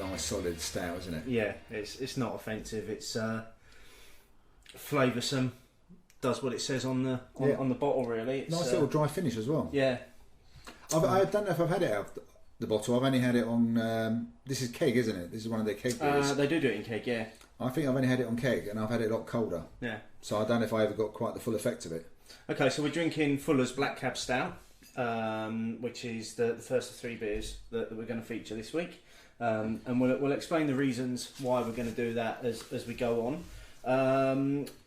nice solid stout, isn't it? Yeah, it's not offensive. It's flavoursome. Does what it says on the bottle. Really, it's, nice little dry finish as well. Yeah. I don't know if I've had it out of the bottle. I've only had it on. This is keg, isn't it? This is one of their keg beers. They do it in keg, yeah. I think I've only had it on keg, and I've had it a lot colder. Yeah. So I don't know if I ever got quite the full effect of it. Okay, so we're drinking Fuller's Black Cab Stout, which is the first of 3 beers that we're going to feature this week, and we'll explain the reasons why we're going to do that as we go on.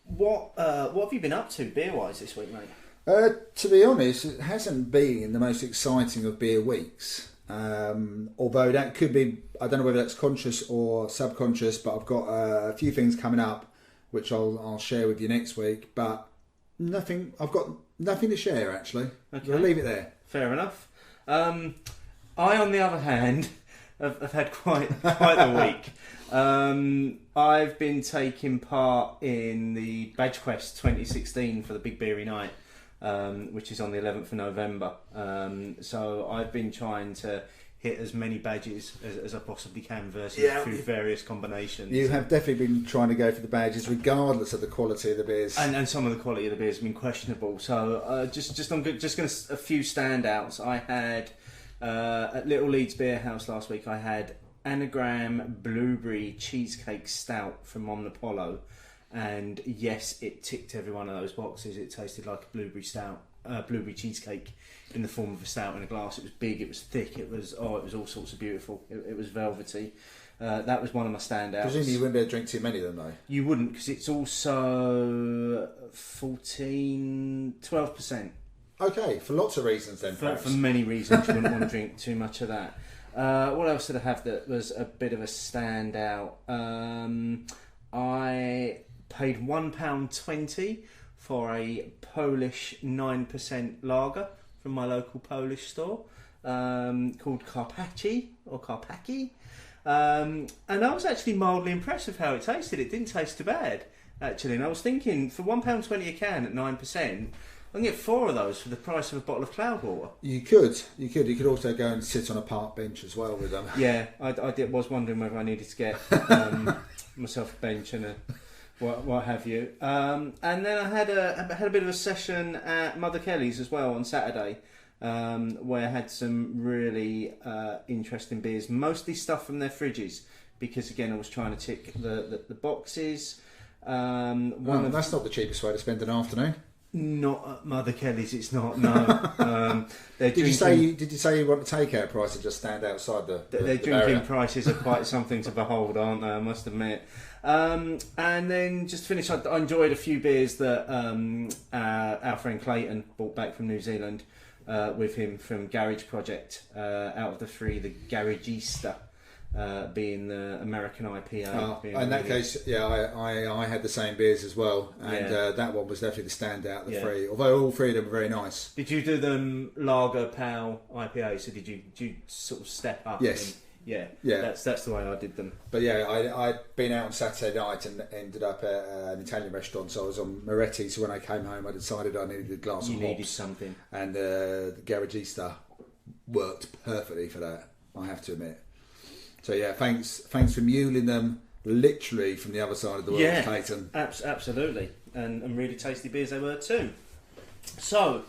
What have you been up to beer-wise this week, mate? To be honest, it hasn't been the most exciting of beer weeks. Although that could be, I don't know whether that's conscious or subconscious, but I've got a few things coming up which I'll share with you next week. But I've got nothing to share actually. Okay. I'll leave it there. Fair enough. I, on the other hand, have had quite the week. I've been taking part in the Badge Quest 2016 for the Big Beery Night. Which is on the 11th of November. So I've been trying to hit as many badges as I possibly can through various combinations. You have definitely been trying to go for the badges regardless of the quality of the beers. And some of the quality of the beers have been questionable. So I'm just going to a few standouts. I had at Little Leeds Beer House last week, I had Anagram Blueberry Cheesecake Stout from Omnipollo. And yes, it ticked every one of those boxes. It tasted like a blueberry stout, blueberry cheesecake in the form of a stout in a glass. It was big, it was thick, it was all sorts of beautiful. It was velvety. That was one of my standouts. Presumably you wouldn't be able to drink too many of them though. You wouldn't, because it's also 12%. Okay, for lots of reasons then. For many reasons, you wouldn't want to drink too much of that. What else did I have that was a bit of a standout? I paid £1.20 for a Polish 9% lager from my local Polish store called Karpacki. And I was actually mildly impressed with how it tasted. It didn't taste too bad, actually. And I was thinking, for £1.20 a can at 9%, I can get 4 of those for the price of a bottle of Cloudwater. You could also go and sit on a park bench as well with them. Yeah, I was wondering whether I needed to get myself a bench and what have you. And then I had a bit of a session at Mother Kelly's as well on Saturday, where I had some really interesting beers, mostly stuff from their fridges, because again I was trying to tick the boxes. That's not the cheapest way to spend an afternoon. Not at Mother Kelly's, it's not. No. Did you say you want the takeout price to just stand outside the their drinking barrier? Prices are quite something to behold, aren't they? I must admit. And then just to finish, I enjoyed a few beers that our friend Clayton brought back from New Zealand with him from Garage Project. Out of the 3, the Garagista. Being the American IPA. In that case, yeah, I had the same beers as well, and that one was definitely the standout of the 3. Although all 3 of them were very nice. Did you do them lager, pale, IPA? So did you sort of step up? Yes. Yeah. That's the way I did them. But yeah, I'd been out on Saturday night and ended up at an Italian restaurant, so I was on Moretti. So when I came home, I decided I needed a glass of hops. You needed something, and the Garagista worked perfectly for that. I have to admit. So yeah, thanks for muling them literally from the other side of the world, Clayton. Absolutely, and really tasty beers they were too. So,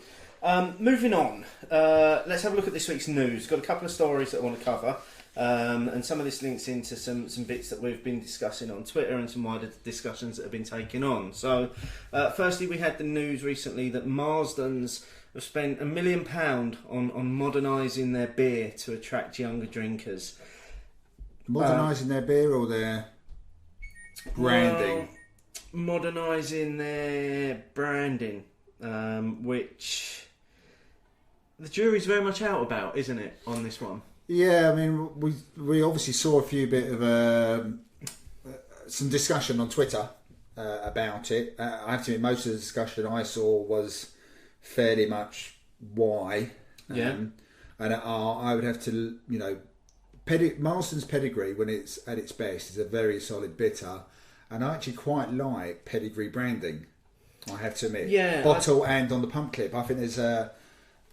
moving on, let's have a look at this week's news. Got a couple of stories that I want to cover, and some of this links into some bits that we've been discussing on Twitter and some wider discussions that have been taken on. So, firstly, we had the news recently that Marsden's have spent £1 million on modernising their beer to attract younger drinkers. Modernising their beer or their branding? Modernising their branding, which the jury's very much out about, isn't it, on this one? Yeah, I mean, we obviously saw a few bit of some discussion on Twitter about it. I have to admit, most of the discussion I saw was fairly much why. And I would have to, Marston's pedigree, when it's at its best, is a very solid bitter, and I actually quite like pedigree branding, I have to admit. Yeah, bottle and on the pump clip. I think there's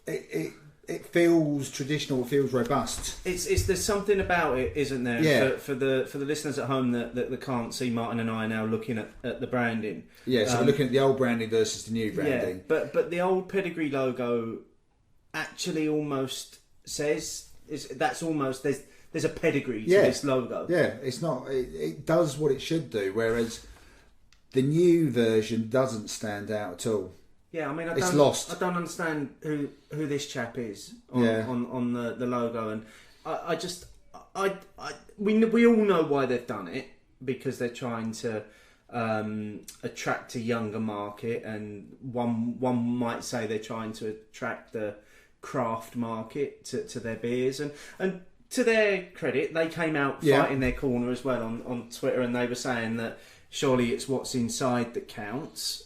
it it feels traditional. It feels robust. There's something about it, isn't there? Yeah. For the listeners at home that can't see, Martin and I are now looking at the branding. Yeah. So we're looking at the old branding versus the new branding. Yeah. But the old Pedigree logo actually almost says there's a pedigree to this logo. Yeah. It's not. It does what it should do, whereas the new version doesn't stand out at all. Yeah, I mean, it's lost. I don't understand who this chap is on the logo, and we all know why they've done it, because they're trying to attract a younger market, and one might say they're trying to attract the craft market to their beers, and to their credit, they came out fighting their corner as well on Twitter, and they were saying that surely it's what's inside that counts,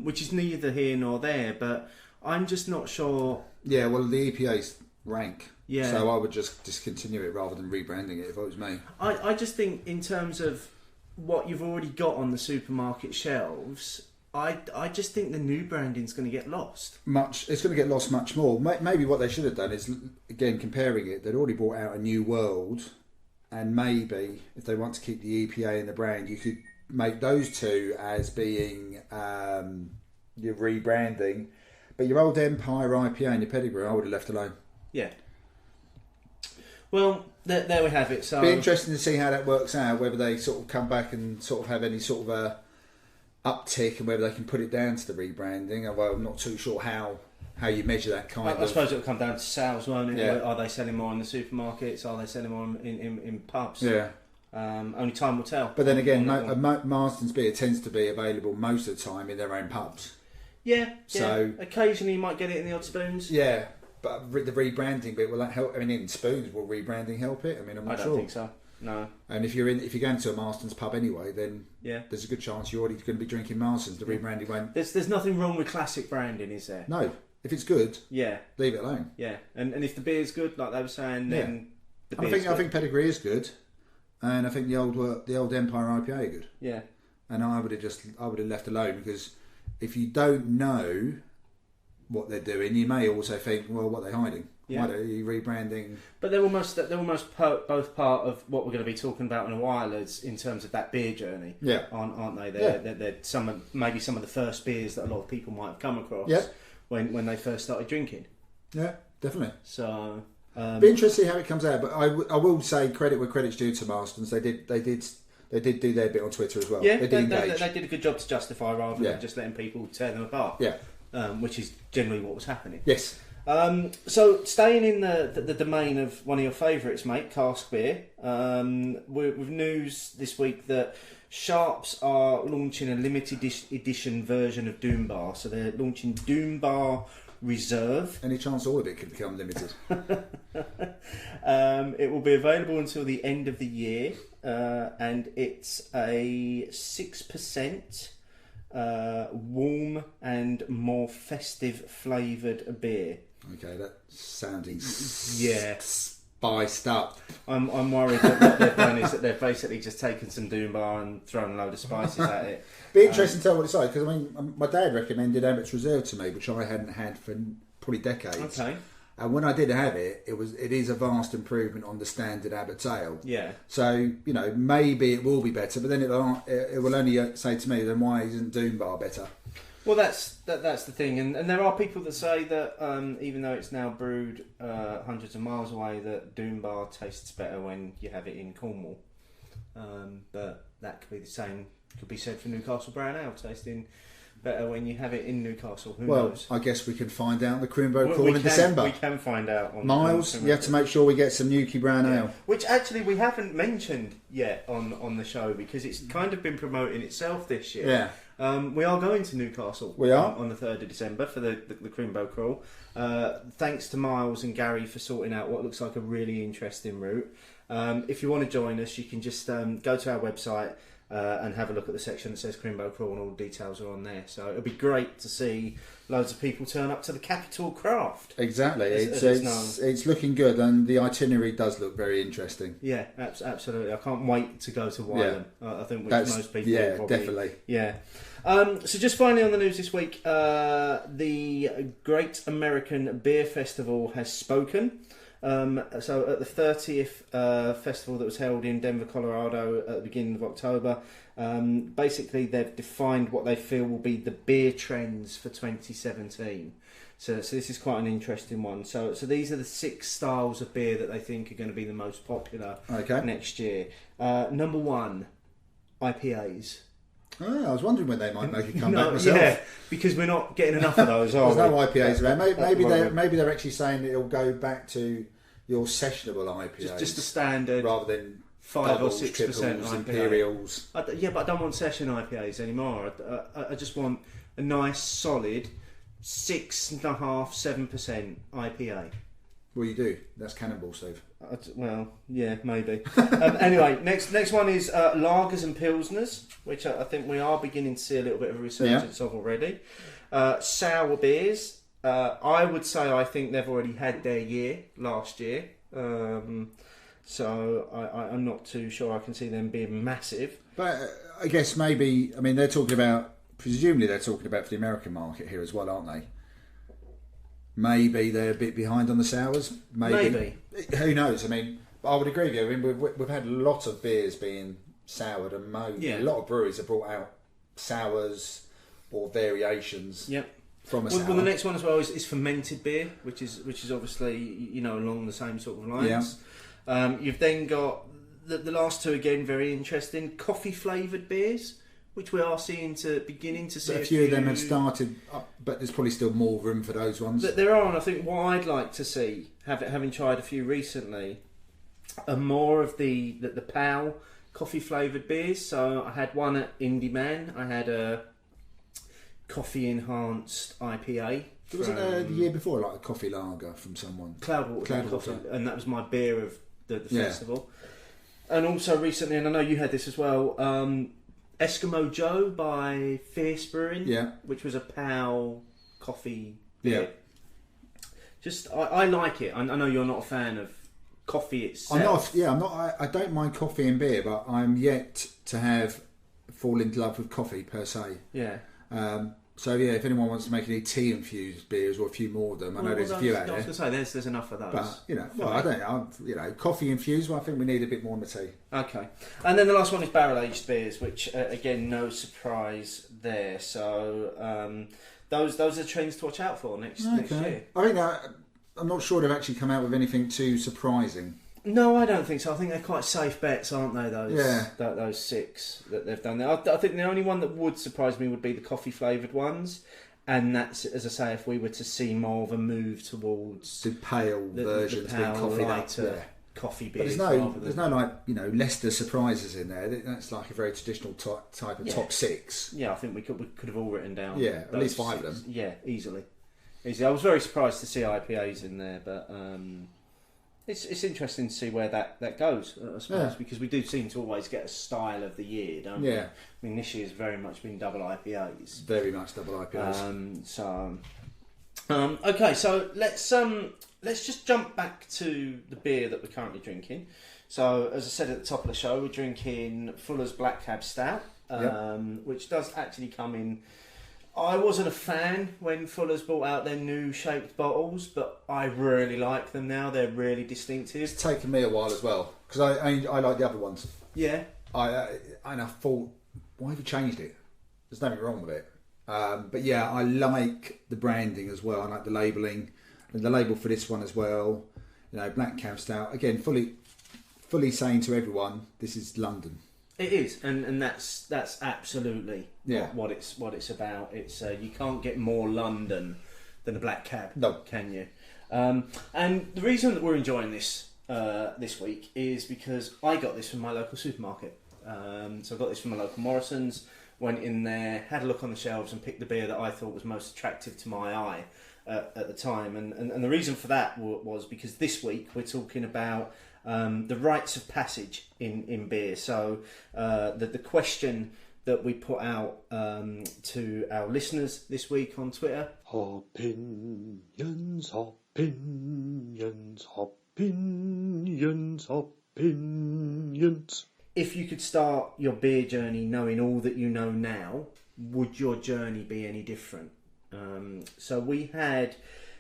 which is neither here nor there, but I'm just not sure. Yeah, well, the EPA's rank. Yeah. So I would just discontinue it rather than rebranding it if it was me. I just think in terms of what you've already got on the supermarket shelves, I just think the new branding's going to get lost. It's going to get lost much more. Maybe what they should have done is, again, comparing it, they'd already brought out a New World, and maybe if they want to keep the EPA in the brand, you could make those two as being your rebranding, but your old Empire IPA and your Pedigree I would have left alone. Yeah. Well, there we have it. So it'd be interesting to see how that works out, whether they sort of come back and sort of have any sort of a uptick, and whether they can put it down to the rebranding. Although I'm not too sure how you measure that kind of. I suppose it'll come down to sales, won't it? Yeah. Are they selling more in the supermarkets? Are they selling more in pubs? Yeah. Only time will tell. But then again, Marston's beer tends to be available most of the time in their own pubs. Yeah. So occasionally you might get it in the odd spoons. Yeah, but the rebranding bit, will that help? I mean, in spoons, will rebranding help it? I mean, I'm not sure. I don't think so. No. And if you're going to a Marston's pub anyway, then there's a good chance you're already going to be drinking Marston's. The rebranding won't. There's nothing wrong with classic branding, is there? No. If it's good, leave it alone. Yeah, and if the beer's good, like they were saying, then the beer's good. I think Pedigree is good. And I think the old Empire IPA are good. Yeah. And I would have left alone, because if you don't know what they're doing, you may also think, well, what are they hiding? Yeah. Why are you rebranding? But they're almost both part of what we're going to be talking about in a while, in terms of that beer journey. Yeah. Aren't they? They're maybe some of the first beers that a lot of people might have come across. Yeah. When they first started drinking. Yeah, definitely. So. Be interesting how it comes out, but I will say credit where credit's due to Marston's. They did do their bit on Twitter as well. Yeah, they did engage. They did a good job to justify, rather than just letting people tear them apart. Yeah, which is generally what was happening. Yes. So staying in the domain of one of your favourites, mate, cask beer. With news this week that Sharps are launching a limited edition version of Doom Bar. So they're launching Doom Bar Reserve. Any chance all of it could become limited? It will be available until the end of the year, and it's a 6% warm and more festive flavoured beer. Okay, that's sounding spiced up. I'm worried that what they've done is that they've basically just taken some Doom Bar and thrown a load of spices at it. Be interesting to tell what it's like, because I mean, my dad recommended Abbott's Reserve to me, which I hadn't had for probably decades. Okay. And when I did have it, it is a vast improvement on the standard Abbott's ale. Yeah. So maybe it will be better, but then it will only say to me, then why isn't Doom Bar better? Well, that's the thing, and there are people that say that even though it's now brewed hundreds of miles away, that Doom Bar tastes better when you have it in Cornwall. But that could be the same. Could be said for Newcastle Brown Ale, tasting better when you have it in Newcastle. Who knows? I guess we can find out on the Crimbo call in December. We can find out. Miles, you have to make sure we get some Newquay Brown Ale. Which actually we haven't mentioned yet on the show, because it's kind of been promoting itself this year. Yeah. We are going to Newcastle. We are on the 3rd of December for the Crimbo crawl. Thanks to Miles and Gary for sorting out what looks like a really interesting route. If you want to join us, you can just go to our website. and have a look at the section that says Crimbo Crawl, and all the details are on there. So it'll be great to see loads of people turn up to the Capital Craft. Exactly, it's looking good, and the itinerary does look very interesting. Yeah, absolutely. I can't wait to go to Wylam. I think most people will probably. Definitely. Yeah. So just finally on the news this week, the Great American Beer Festival has spoken. So at the 30th festival that was held in Denver, Colorado at the beginning of October, basically they've defined what they feel will be the beer trends for 2017. So this is quite an interesting one. So these are the 6 styles of beer that they think are going to be the most popular next year. Number 1, IPAs. Oh, I was wondering when they might make a comeback myself. Yeah, because we're not getting enough of those, are There's no IPAs around. Maybe they're actually saying it'll go back to your sessionable IPAs. Just a standard. Rather than 5 or 6% Imperials. But I don't want session IPAs anymore. I just want a nice, solid 6.5-7% IPA. Well, you do. That's Cannonball, Steve. Well, yeah, maybe. Anyway, next one is lagers and pilsners, which I think we are beginning to see a little bit of a resurgence of already. Sour beers. I would say I think they've already had their year last year. So I'm not too sure I can see them being massive. But I guess maybe, they're talking about, presumably they're talking about for the American market here as well, aren't they? Maybe they're a bit behind on the sours. Maybe. Who knows? I would agree with you. We've had a lot of beers being soured, and a lot of breweries have brought out sours or variations. Yep. From a sour. Well, the next one as well is fermented beer, which is obviously along the same sort of lines. Yeah. You've then got the last two again, very interesting, coffee flavoured beers, which we are beginning to see. A few of them have started up, but there's probably still more room for those ones. But there are, and I think what I'd like to see, having tried a few recently, are more of the PAL coffee flavoured beers. So I had one at Indie Man. I had a coffee enhanced IPA. Wasn't there the year before like a coffee lager from someone? Cloudwater coffee, and that was my beer of the festival. And also recently, and I know you had this as well, Eskimo Joe by Fierce Brewing, which was a PAL coffee beer. I like it. I know you're not a fan of coffee itself. I'm not. I don't mind coffee and beer, but I'm yet to fall into love with coffee per se. Yeah. So if anyone wants to make any tea infused beers or a few more of them, I know there's a few out there. I was going to say there's enough of those. But I don't. Coffee infused. Well, I think we need a bit more in the tea. Okay, and then the last one is barrel aged beers, which again, no surprise there. So those are trends to watch out for next year. I think I'm not sure they've actually come out with anything too surprising. No, I don't think so. I think they're quite safe bets, aren't they? Those 6 that they've done there. I think the only one that would surprise me would be the coffee flavoured ones, and that's, as I say, if we were to see more of a move towards the pale versions, the coffee lighter coffee beers. But there's no Leicester surprises in there. That's like a very traditional type of top 6. Yeah, I think we could have all written down. Yeah, at least 5 of them. Yeah, easily. I was very surprised to see IPAs in there, but. It's interesting to see where that goes, I suppose, because we do seem to always get a style of the year, don't we? Yeah. This year's very much been double IPAs. Very much double IPAs. Okay, so let's just jump back to the beer that we're currently drinking. So, as I said at the top of the show, we're drinking Fuller's Black Cab Stout, which does actually come in. I wasn't a fan when Fuller's brought out their new shaped bottles, but I really like them now. They're really distinctive. It's taken me a while as well, because I like the other ones. Yeah. And I thought, why have you changed it? There's nothing wrong with it. But yeah, I like the branding as well. I like the labelling. And the label for this one as well. Black Cab Stout. Again, fully saying to everyone, this is London. It is, and that's absolutely what it's about. It's you can't get more London than a Black Cab, can you? And the reason that we're enjoying this this week is because I got this from my local supermarket. So I got this from my local Morrison's, went in there, had a look on the shelves and picked the beer that I thought was most attractive to my eye at the time. And the reason for that was because this week we're talking about the rites of passage in beer. So the question that we put out to our listeners this week on Twitter. Opinions, opinions, opinions, opinions. If you could start your beer journey knowing all that you know now, would your journey be any different? So we had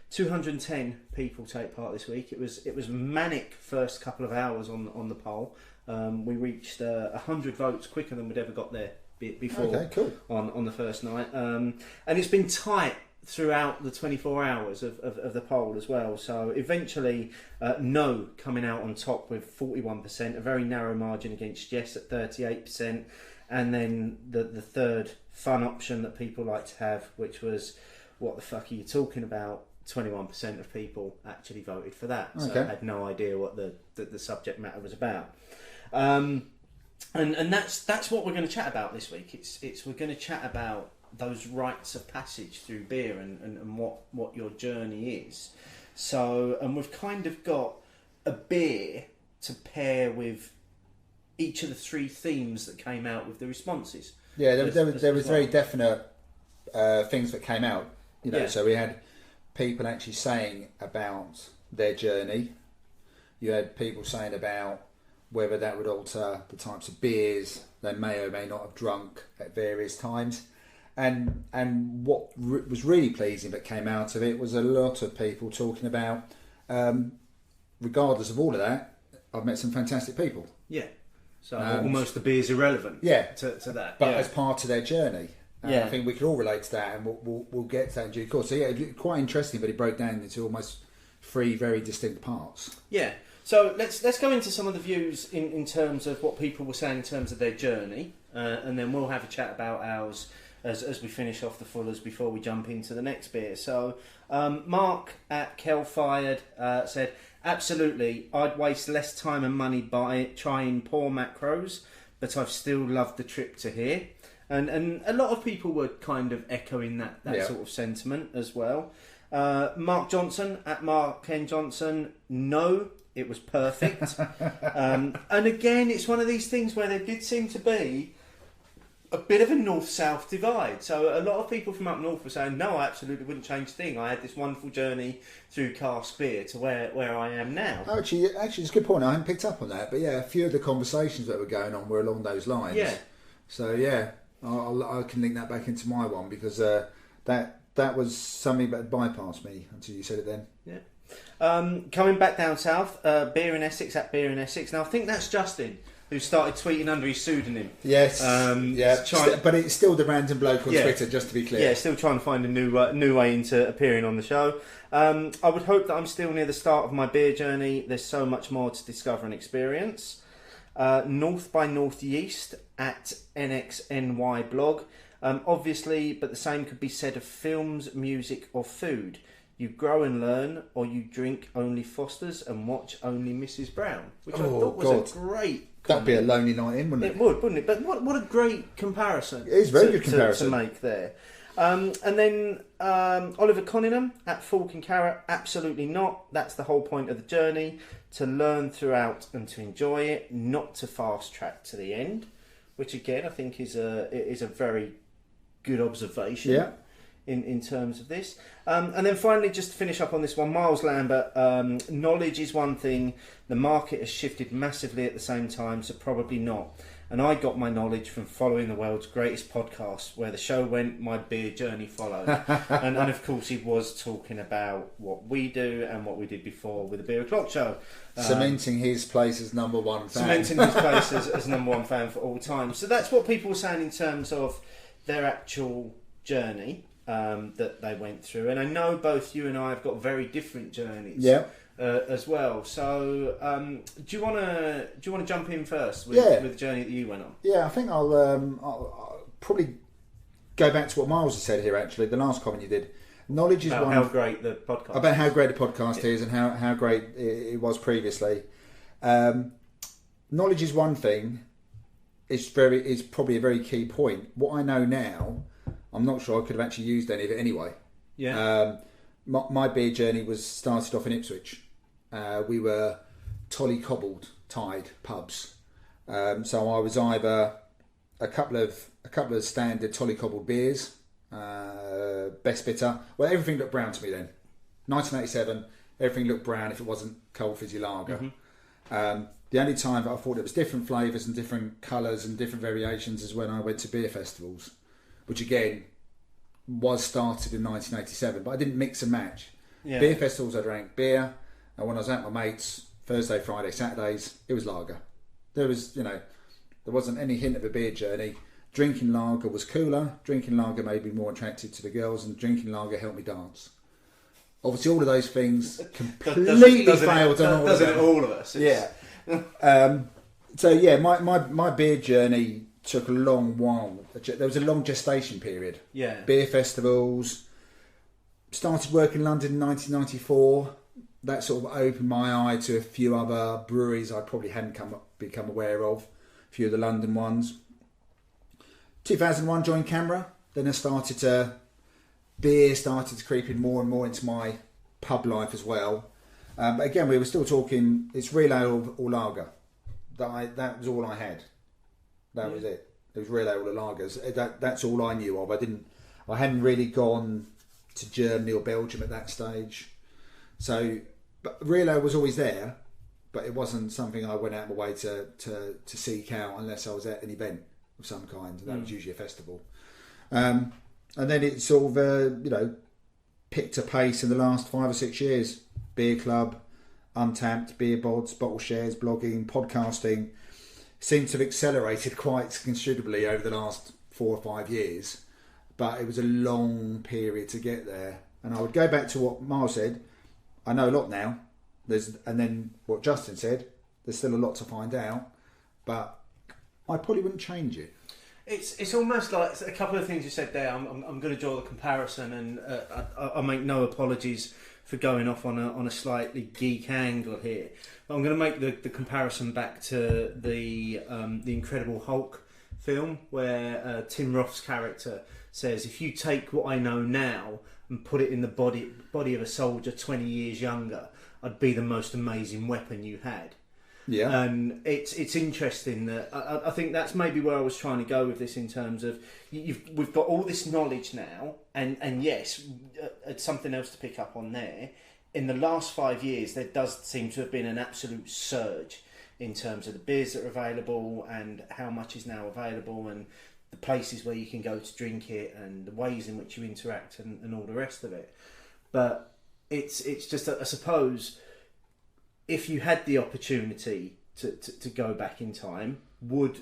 210 people take part this week. It was manic first couple of hours on the poll. We reached 100 votes quicker than we'd ever got there before. Okay, cool. On the first night, and it's been tight throughout the 24 hours of the poll as well. So eventually, no coming out on top with 41%, a very narrow margin against yes at 38%, and then the third fun option that people like to have, which was, what the fuck are you talking about? 21% of people actually voted for that. So I had no idea what the subject matter was about. And that's what we're going to chat about this week. It's we're going to chat about those rites of passage through beer and what your journey is. So, and we've kind of got a beer to pair with each of the three themes that came out with the responses. Yeah, there was very definite things that came out. So we had people actually saying about their journey. You had people saying about whether that would alter the types of beers they may or may not have drunk at various times. And what was really pleasing that came out of it was a lot of people talking about, regardless of all of that, I've met some fantastic people. Yeah. So almost the beer's irrelevant. To that. But as part of their journey. Yeah. I think we can all relate to that, and we'll get to that in due course. So yeah, it's quite interesting, but it broke down into almost three very distinct parts. Yeah. So let's go into some of the views in terms of what people were saying in terms of their journey, and then we'll have a chat about ours as we finish off the Fullers before we jump into the next beer. So Mark at Kelfired said, absolutely, I'd waste less time and money by trying poor macros, but I've still loved the trip to here. And a lot of people were kind of echoing that sort of sentiment as well. Mark Johnson at Mark N Johnson, no, it was perfect. And again, it's one of these things where there did seem to be a bit of a north-south divide. So a lot of people from up north were saying, no, I absolutely wouldn't change a thing. I had this wonderful journey through cask beer to where I am now. Actually, it's a good point. I hadn't picked up on that. But yeah, a few of the conversations that were going on were along those lines. Yeah. So yeah, I can link that back into my one because that was something that bypassed me until you said it then. Yeah. Coming back down south, Beer in Essex at Beer in Essex. Now I think that's Justin, who started tweeting under his pseudonym. Yes, but it's still the random bloke on Twitter, just to be clear. Yeah, still trying to find a new way into appearing on the show. I would hope that I'm still near the start of my beer journey. There's so much more to discover and experience. North by Northeast at NXNY blog. Obviously, but the same could be said of films, music or food. You grow and learn, or you drink only Foster's and watch only Mrs. Brown, which I thought was a great comment. That'd be a lonely night in, wouldn't it? It would, wouldn't it? But what a great comparison. It is a very good comparison to make there. And then Oliver Conningham at Fork and Carrot, absolutely not. That's the whole point of the journey, to learn throughout and to enjoy it, not to fast track to the end, which again I think is a very good observation. Yeah. In terms of this. And then finally, just to finish up on this one, Miles Lambert, knowledge is one thing, the market has shifted massively at the same time, so probably not. And I got my knowledge from following the world's greatest podcast, where the show went, my beer journey followed. and of course he was talking about what we do and what we did before with the Beer O'Clock show. Cementing his place as number one fan. Cementing his place as number one fan for all time. So that's what people were saying in terms of their actual journey that they went through, and I know both you and I have got very different journeys as well. So do you want to jump in first with the journey that you went on? Yeah, I think I'll probably go back to what Miles has said here. Actually, the last comment you did, knowledge is about how great the podcast about how great the podcast is and how great it was previously. Knowledge is one thing. It's probably a very key point. What I know now, I'm not sure I could have actually used any of it anyway. Yeah. My beer journey started off in Ipswich. We were tolly cobbled tied pubs. So I was either a couple of standard tolly cobbled beers, best bitter. Well, everything looked brown to me then. 1987, everything looked brown if it wasn't cold fizzy lager. The only time that I thought it was different flavours and different colours and different variations is when I went to beer festivals, which again was started in 1987, but I didn't mix and match. Beer festivals, I drank beer, and when I was at my mates, Thursday, Friday, Saturdays, it was lager. There wasn't any hint of a beer journey. Drinking lager was cooler. Drinking lager made me more attracted to the girls, and drinking lager helped me dance. Obviously, all of those things completely failed on all of us. Doesn't it, all of us? My beer journey took a long while. There was a long gestation period. Beer festivals. Started working in London in 1994. That sort of opened my eye to a few other breweries I probably hadn't become aware of. A few of the London ones. 2001 joined Canberra. Then beer started to creep in more and more into my pub life as well. But again, we were still talking, it's real ale or lager. That was all I had. That was it. It was real ale or lagers. That's all I knew of. I hadn't really gone to Germany or Belgium at that stage. So, but real ale was always there, but it wasn't something I went out of my way to seek out unless I was at an event of some kind. And that was usually a festival. And then it sort of, picked a pace in the last 5 or 6 years. Beer club, Untapped, beer bods, bottle shares, blogging, podcasting seemed to have accelerated quite considerably over the last 4 or 5 years. But it was a long period to get there. And I would go back to what Miles said. I know a lot now. And then what Justin said, there's still a lot to find out. But I probably wouldn't change it. It's almost like a couple of things you said there. I'm going to draw the comparison, and I make no apologies for going off on a slightly geek angle here. But I'm going to make the comparison back to the Incredible Hulk film, where Tim Roth's character says, "If you take what I know now and put it in the body of a soldier 20 years younger, I'd be the most amazing weapon you had." Yeah, and it's interesting that I think that's maybe where I was trying to go with this, in terms of we've got all this knowledge now, and yes, it's something else to pick up on there. In the last 5 years, there does seem to have been an absolute surge in terms of the beers that are available and how much is now available, and the places where you can go to drink it, and the ways in which you interact, and all the rest of it. But it's just that, I suppose, if you had the opportunity to go back in time, would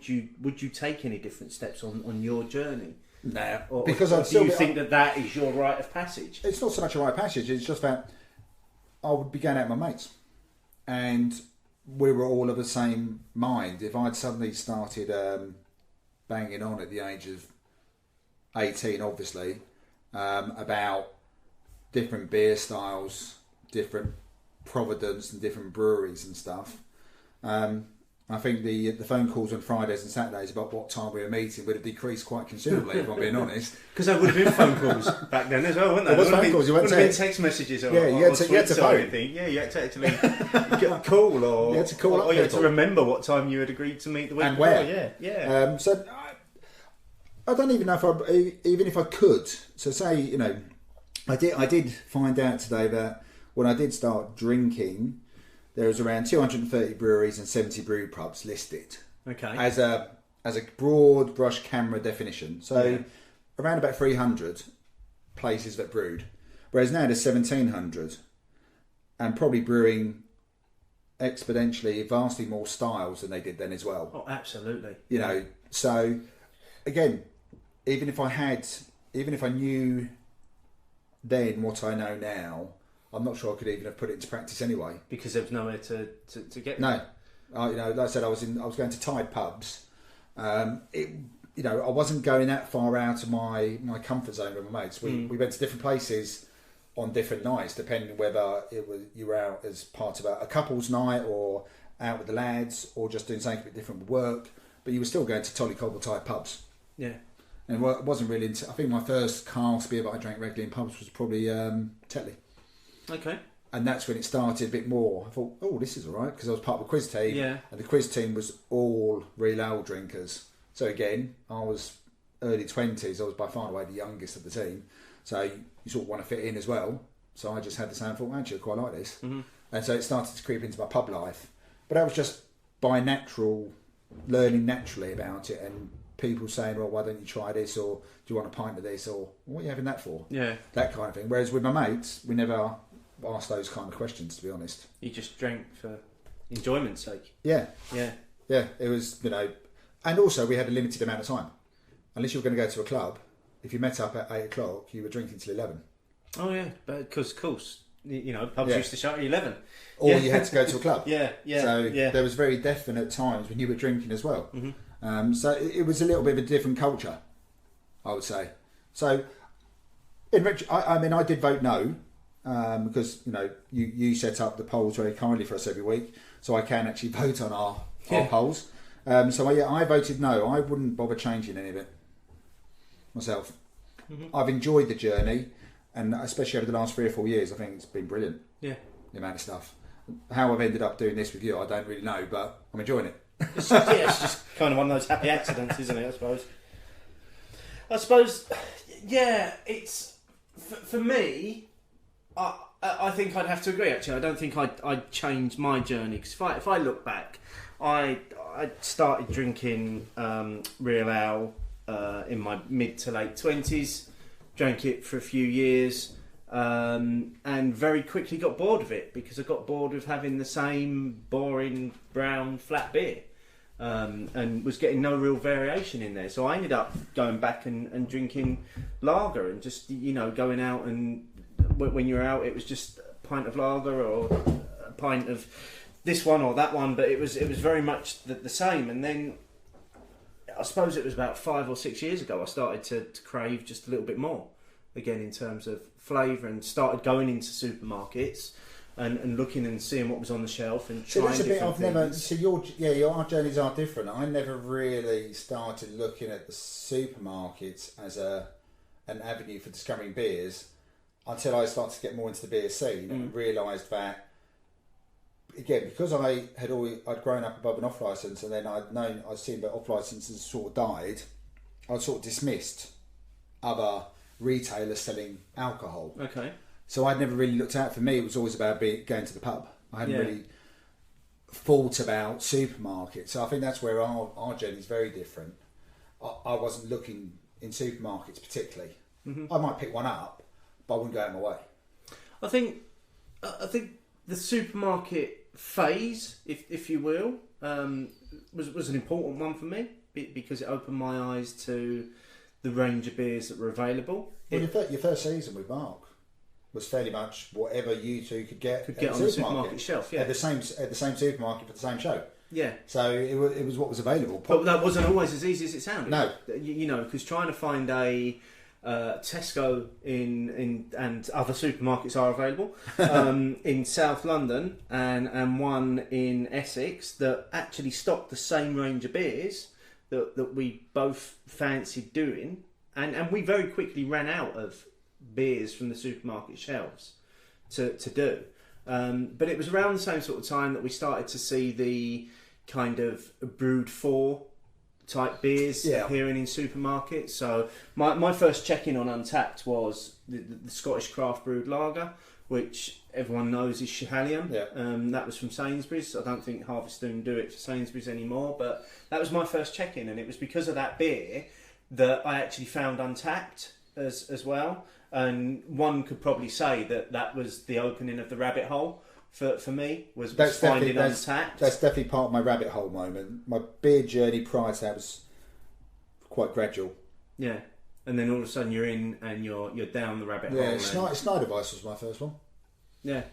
you take any different steps on your journey? No, or because do you think that is your rite of passage? It's not so much a rite of passage. It's just that I would be going out with my mates, and we were all of the same mind. If I'd suddenly started banging on at the age of 18, obviously, about different beer styles, different providence and different breweries and stuff, I think the phone calls on Fridays and Saturdays about what time we were meeting would have decreased quite considerably, if I'm being honest. Because there would have been phone calls back then as well, wouldn't there? There was phone calls. You wouldn't have been text messages or, you had to phone. Anything. Yeah, you had to actually get a call, or you had to call up, or you had to remember what time you had agreed to meet the week and before. where. Yeah. So I don't even know even if I could. So say, I did find out today that when I did start drinking, there was around 230 breweries and 70 brew pubs listed. Okay. As a broad brush camera definition. So around about 300 places that brewed. Whereas now there's 1,700. And probably brewing exponentially, vastly more styles than they did then as well. Oh, absolutely. So again, even if I knew then what I know now, I'm not sure I could even have put it into practice anyway. Because there was nowhere to get there. No. Like I said, I was going to tied pubs. I wasn't going that far out of my comfort zone with my mates. We went to different places on different nights, depending whether you were out as part of a couple's night, or out with the lads, or just doing something a bit different with work. But you were still going to Tolly Cobble tied pubs. Yeah. And it wasn't really I think my first cask beer that I drank regularly in pubs was probably Tetley. Okay. And that's when it started a bit more. I thought, oh, this is all right, because I was part of the quiz team, and the quiz team was all real ale drinkers. So again, I was early 20s. I was by far and away the youngest of the team. So you sort of want to fit in as well. So I just had the same thought, actually, I quite like this. And so it started to creep into my pub life. But that was just by learning naturally about it, and people saying, well, why don't you try this, or do you want a pint of this, or what are you having that for? Yeah. That kind of thing. Whereas with my mates, we never asked those kind of questions, to be honest. You just drank for enjoyment's sake. Yeah. Yeah. Yeah, it was, and also we had a limited amount of time. Unless you were going to go to a club, if you met up at 8 o'clock, you were drinking till 11. Oh, yeah, because, of course, pubs used to shut at 11. Or you had to go to a club. So there was very definite times when you were drinking as well. So it was a little bit of a different culture, I would say. So, I did vote no, because, you set up the polls very kindly for us every week, so I can actually vote on our polls. I voted no. I wouldn't bother changing any of it myself. I've enjoyed the journey, and especially over the last 3 or 4 years, I think it's been brilliant. Yeah, the amount of stuff. How I've ended up doing this with you, I don't really know, but I'm enjoying it. It's just kind of one of those happy accidents, isn't it? I suppose, yeah. It's for me. I think I'd have to agree. Actually, I don't think I'd change my journey, because if I look back, I started drinking real ale in my mid to late 20s. Drank it for a few years, and very quickly got bored of it, because I got bored of having the same boring brown flat beer, and was getting no real variation in there. So I ended up going back and drinking lager, and just going out, and when you were out, it was just a pint of lager or a pint of this one or that one, but it was very much the same. And then I suppose it was about 5 or 6 years ago I started to crave just a little bit more again in terms of flavour, and started going into supermarkets and looking and seeing what was on the shelf and trying different things. So your journeys are different. I never really started looking at the supermarkets as an avenue for discovering beers until I started to get more into the beer scene and realised that, again, because I'd grown up above an off licence, and then I'd seen that off licences sort of died, I'd sort of dismissed other retailers selling alcohol. Okay. So I'd never really looked out. For me, it was always about going to the pub. I hadn't really thought about supermarkets. So I think that's where our journey is very different. I wasn't looking in supermarkets particularly. I might pick one up, but I wouldn't go out of my way. I think the supermarket phase, if you will, was an important one for me, because it opened my eyes to the range of beers that were available. Well, your first season with Mark was fairly much whatever you two could get on the supermarket shelf. Yeah, at the same supermarket for the same show. Yeah. So it was what was available. But that wasn't always as easy as it sounded. No. Because trying to find a Tesco and other supermarkets are available in South London and one in Essex that actually stocked the same range of beers that we both fancied doing, and we very quickly ran out of beers from the supermarket shelves to do. But it was around the same sort of time that we started to see the kind of brewed for type beers appearing in supermarkets. So my first check-in on Untapped was the Scottish craft brewed lager, which everyone knows is Schiehallion. That was from Sainsbury's. I don't think Harvestone do it for Sainsbury's anymore, but that was my first check-in, and it was because of that beer that I actually found Untapped as well. And one could probably say that was the opening of the rabbit hole for me, was finding Untapped. That's definitely part of my rabbit hole moment. My beer journey prior to that was quite gradual. Yeah. And then all of a sudden you're in and you're down the rabbit hole. Yeah, Snyder Weiss was my first one. Yeah.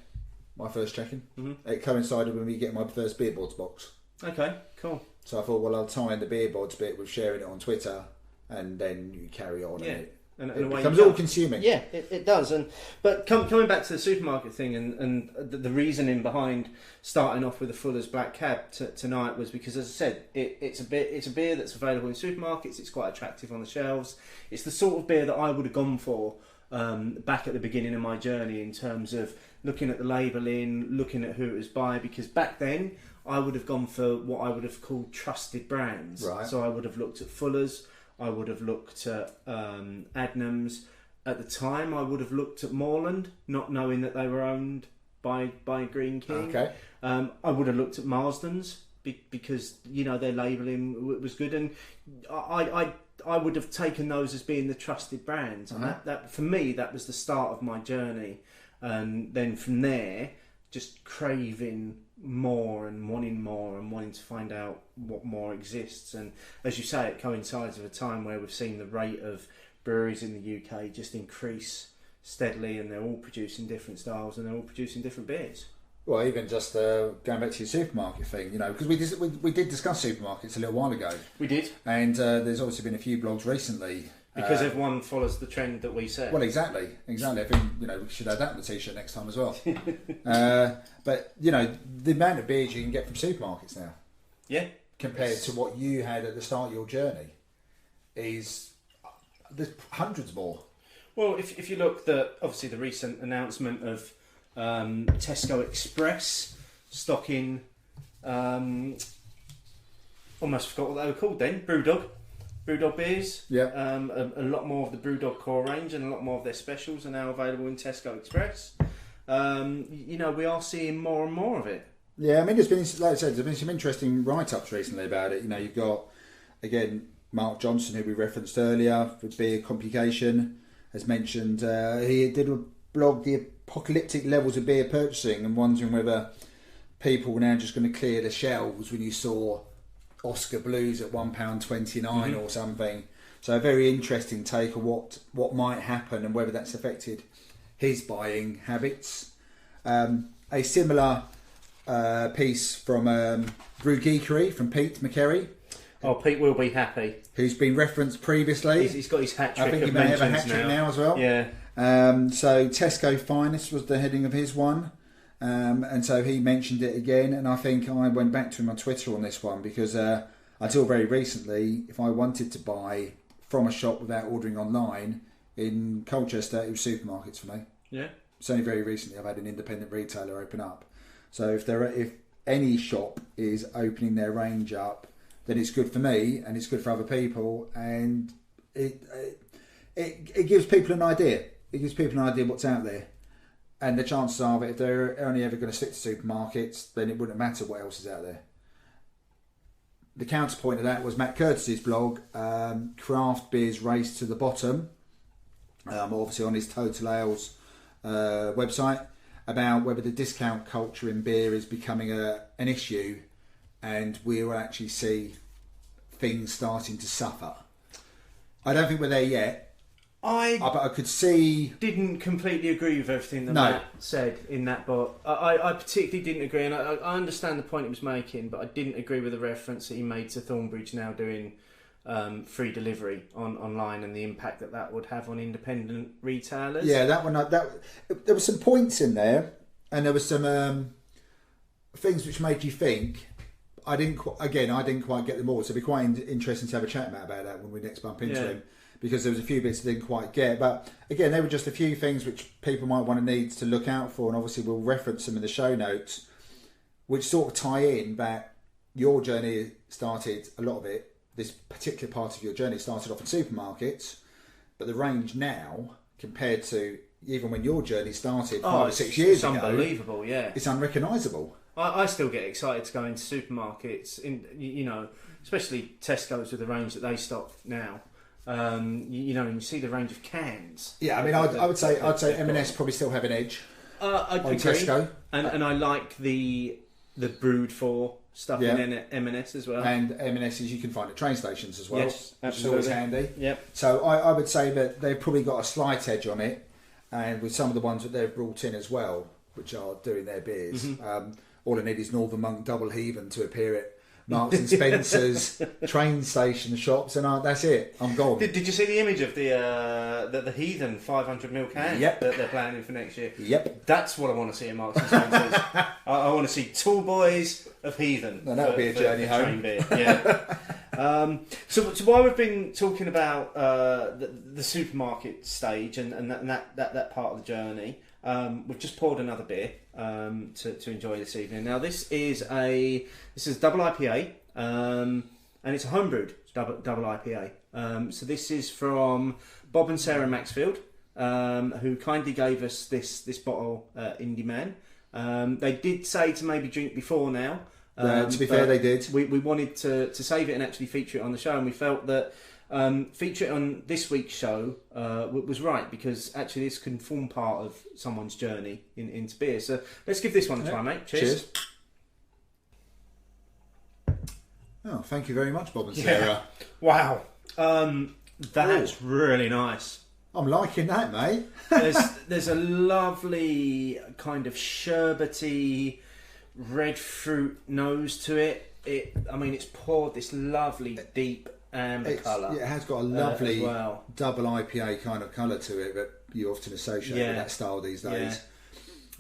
My first check-in. It coincided with me getting my first beer boards box. Okay, cool. So I thought, well, I'll tie in the beer boards bit with sharing it on Twitter, and then you carry on. Yeah. And it becomes all consuming. Yeah, it does. But coming back to the supermarket thing and the reasoning behind starting off with a Fuller's Black Cab tonight was because, as I said, it's a beer that's available in supermarkets. It's quite attractive on the shelves. It's the sort of beer that I would have gone for back at the beginning of my journey in terms of looking at the labelling, looking at who it was by, because back then I would have gone for what I would have called trusted brands. Right. So I would have looked at Fuller's, I would have looked at Adnams. At the time, I would have looked at Moreland, not knowing that they were owned by Green King. Okay. I would have looked at Marsden's because their labelling was good, and I would have taken those as being the trusted brands. And that for me, that was the start of my journey. And then from there, just craving more and wanting to find out what more exists. And as you say, it coincides with a time where we've seen the rate of breweries in the UK just increase steadily, and they're all producing different styles and they're all producing different beers. Well, even just going back to your supermarket thing, because we did discuss supermarkets a little while ago. We did. And there's obviously been a few blogs recently. Because everyone follows the trend that we set. Well, exactly. I think we should add that on the t-shirt next time as well. But the amount of beers you can get from supermarkets now, compared to what you had at the start of your journey, there's hundreds more. Well, if you look at obviously the recent announcement of Tesco Express stocking, almost forgot what they were called then, Brewdog beers. Yeah. A lot more of the Brewdog core range and a lot more of their specials are now available in Tesco Express. We are seeing more and more of it. Yeah, I mean, there's been, like I said, there's been some interesting write-ups recently about it. You've got, again, Mark Johnson, who we referenced earlier, for Beer Complication, has mentioned he did a blog, The Apocalyptic Levels of Beer Purchasing, and wondering whether people were now just going to clear the shelves when you saw Oscar Blues at £1.29 or something. So a very interesting take of what might happen and whether that's affected his buying habits. A similar piece from Brew Geekery from Pete McKerry. Oh, Pete will be happy. Who's been referenced previously. He's got his hat trick. I think he may have a hat trick now as well. Yeah. So Tesco Finest was the heading of his one. And so he mentioned it again, and I think I went back to him on Twitter on this one because until very recently, if I wanted to buy from a shop without ordering online in Colchester, it was supermarkets for me. Yeah. It's only very recently I've had an independent retailer open up. So if any shop is opening their range up, then it's good for me and it's good for other people, and it gives people an idea. It gives people an idea what's out there. And the chances are that if they're only ever going to stick to supermarkets, then it wouldn't matter what else is out there. The counterpoint of that was Matt Curtis's blog, Craft Beers Race to the Bottom, obviously on his Total Ales website, about whether the discount culture in beer is becoming an issue, and we will actually see things starting to suffer. I don't think we're there yet. But I could see... Didn't completely agree with everything that Matt said in that book. I particularly didn't agree, and I understand the point he was making, but I didn't agree with the reference that he made to Thornbridge now doing free delivery online and the impact that would have on independent retailers. Yeah, that one. There were some points in there, and there were some things which made you think. I didn't quite get them all, so it'd be quite interesting to have a chat about that when we next bump into him. Because there was a few bits I didn't quite get. But again, they were just a few things which people might want to need to look out for, and obviously we'll reference them in the show notes, which sort of tie in that your journey started, a lot of it, this particular part of your journey started off in supermarkets, but the range now, compared to even when your journey started 5 or 6 years ago... It's unbelievable, yeah. It's unrecognisable. I still get excited to go into supermarkets, especially Tesco's with the range that they stock now. And you see the range of cans. Yeah, I mean, I'd say M&S probably still have an edge. I'd on agree. Tesco, and I like the brewed for stuff in M&S as well. And M&S's you can find at train stations as well, yes, which is always handy. Yep. So I would say that they've probably got a slight edge on it, and with some of the ones that they've brought in as well, which are doing their beers. All I need is Northern Monk Double Heaven to appear at Marks and Spencer's train station shops, and that's it. I'm gone. Did you see the image of the Heathen 500ml can that they're planning for next year? Yep. That's what I want to see in Marks and Spencer's. I want to see tall boys of Heathen. And that'll be a journey home. Beer. Yeah. So while we've been talking about the supermarket stage and that part of the journey, we've just poured another beer to enjoy this evening. Now this is double IPA, and it's a homebrewed double IPA. So this is from Bob and Sarah Maxfield, who kindly gave us this bottle in demand. They did say to maybe drink before now. To be fair, they did. We wanted to save it and actually feature it on the show, and we felt that feature it on this week's show was right, because actually this can form part of someone's journey into beer. So let's give this one a try, mate. Cheers. Oh, thank you very much, Bob and Sarah. Wow. That's really nice. I'm liking that, mate. There's a lovely kind of sherbety red fruit nose to it. It's poured this lovely deep amber colour. Yeah, it has got a lovely double IPA kind of colour to it that you often associate with that style these days.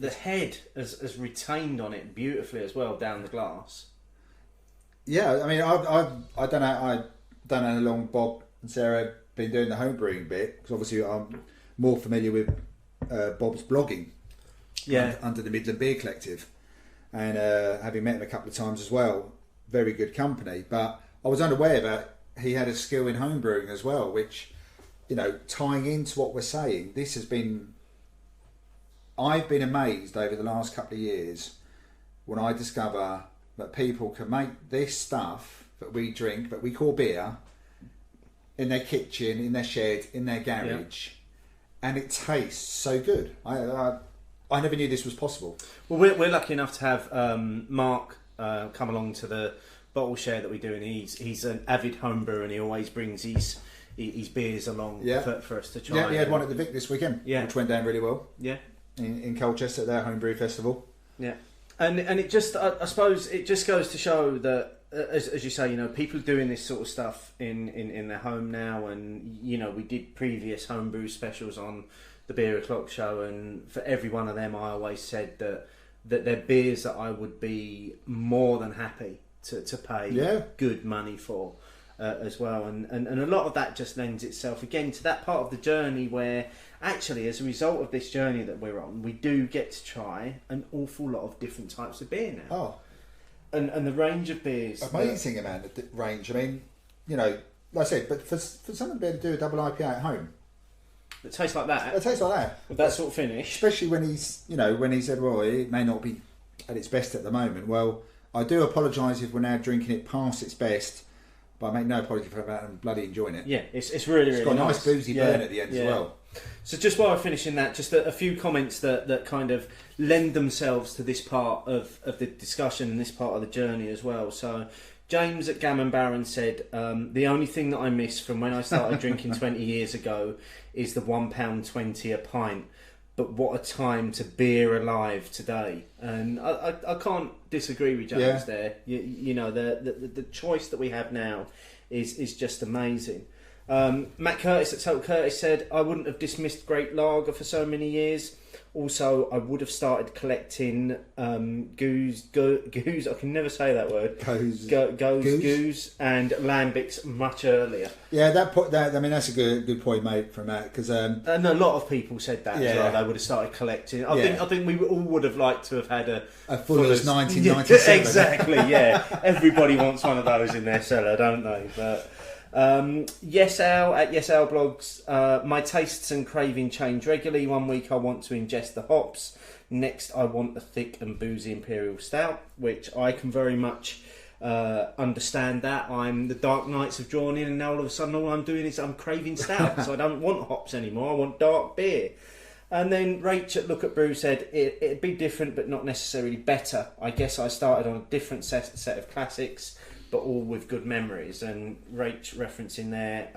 Yeah. The head has retained on it beautifully as well down the glass. Yeah, I mean, I don't know how long Bob and Sarah have been doing the home brewing bit, because obviously I'm more familiar with Bob's blogging under the Midland Beer Collective, and having met him a couple of times as well, very good company. But I was unaware that he had a skill in home brewing as well, which, tying into what we're saying, I've been amazed over the last couple of years when I discover that people can make this stuff that we drink, that we call beer, in their kitchen, in their shed, in their garage, and it tastes so good. I never knew this was possible. Well, we're lucky enough to have Mark come along to the bottle share that we do, and he's an avid home brewer, and he always brings his beers along for us to try. Yeah, he had one at the Vic this weekend, which went down really well. Yeah, in Colchester at their homebrew festival. Yeah, and it just I suppose it just goes to show that as you say, people are doing this sort of stuff in their home now, and we did previous homebrew specials on the Beer O'Clock show, and for every one of them I always said that they're beers that I would be more than happy to pay good money for as well, and a lot of that just lends itself again to that part of the journey where actually, as a result of this journey that we're on, we do get to try an awful lot of different types of beer now. And the range of beers, amazing amount of range. I mean, like I said, but for someone to be able to do a double IPA at home, it tastes like that. It tastes like that with that sort of finish. Especially when when he said, "Well, it may not be at its best at the moment." Well, I do apologise if we're now drinking it past its best, but I make no apology for that. I'm bloody enjoying it. Yeah, it's really it's got a nice boozy burn at the end as well. So just while we're finishing that, just a few comments that kind of lend themselves to this part of the discussion and this part of the journey as well. So James at Gammon Baron said, the only thing that I miss from when I started drinking 20 years ago is the £1.20 a pint. But what a time to beer alive today. And I can't disagree with James there. The choice that we have now is just amazing. Matt Curtis at Total Curtis said, I wouldn't have dismissed Great Lager for so many years. Also, I would have started collecting goose, I can never say that word. Goose and lambics much earlier. Yeah, that's a good point, mate, from Matt, because and a lot of people said that as well. They would have started collecting. I think we all would have liked to have had a Fuller's 1997. Exactly. Yeah, everybody wants one of those in their cellar, don't they? But Yes Al at Yes Al Blogs, my tastes and craving change regularly. One week I want to ingest the hops, next I want a thick and boozy imperial stout, which I can very much understand that. The dark nights have drawn in, and now all of a sudden all I'm doing is I'm craving stout, so I don't want hops anymore, I want dark beer. And then Rach at Look at Brew said it'd be different but not necessarily better. I guess I started on a different set of classics, but all with good memories. And Rach referencing there